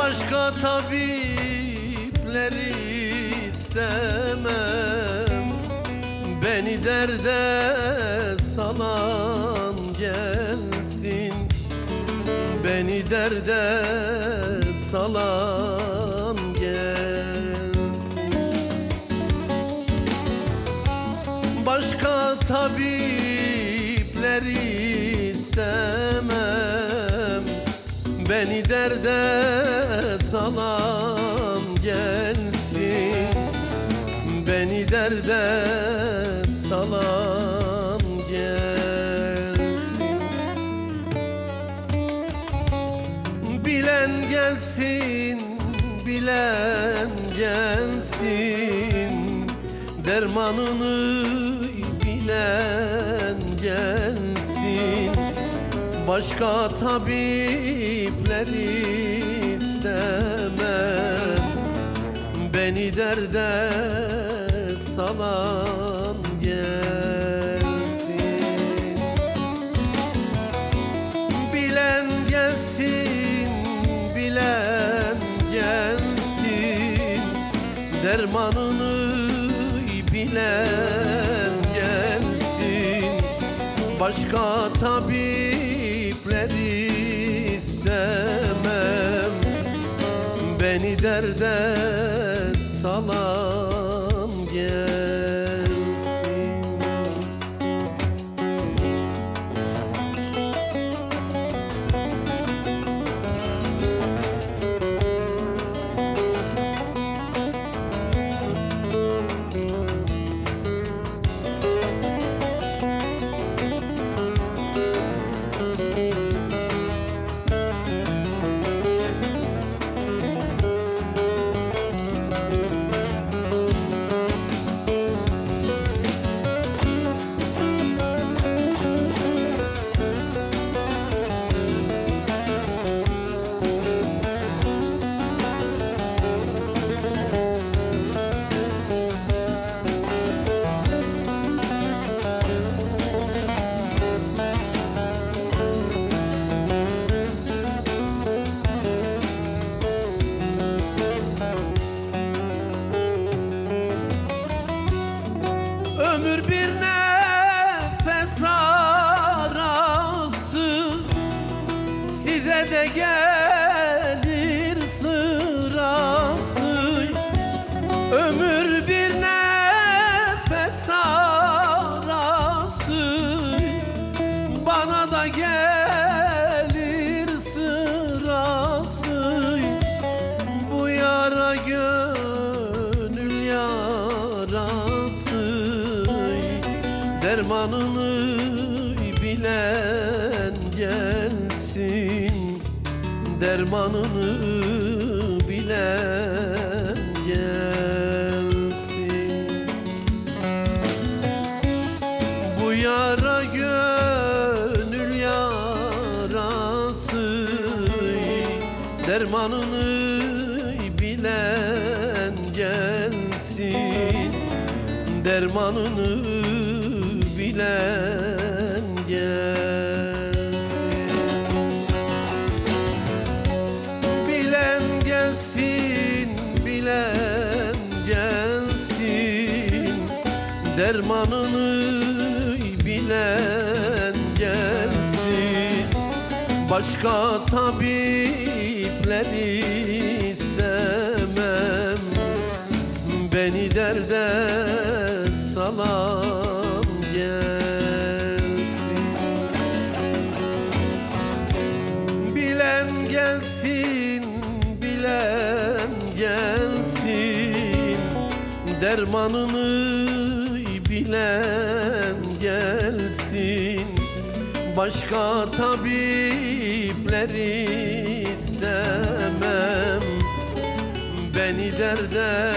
Başka tabipleri istemem. Beni derde salan gelsin, beni derde salan gelsin. Başka tabipleri istemem. Beni derde salan gelsin, beni derde salan gelsin. Bilen gelsin, bilen gelsin, dermanını bilen gelsin. Başka tabipleri istemem. Beni derde salan gelsin. Bilen gelsin, bilen gelsin, dermanını bilen gelsin. Başka tabipleri istemem. Beni derde salan gelsin. Ömür bir nefes arası, size de gelir sırası. Ömür bir nefes arası, bana da gelir sırası. Bu yara gönül yarası, dermanını bilen gelsin, dermanını bilen gelsin. Bu yara gönül yarası, dermanını bilen gelsin, dermanını bilen gelsin. Bilen gelsin, bilen gelsin, dermanını bilen gelsin. Başka tabipleri istemem. Beni derde salan gelsin. Bilen gelsin, bilen gelsin, dermanını bilen gelsin. Başka tabipleri istemem. Beni derde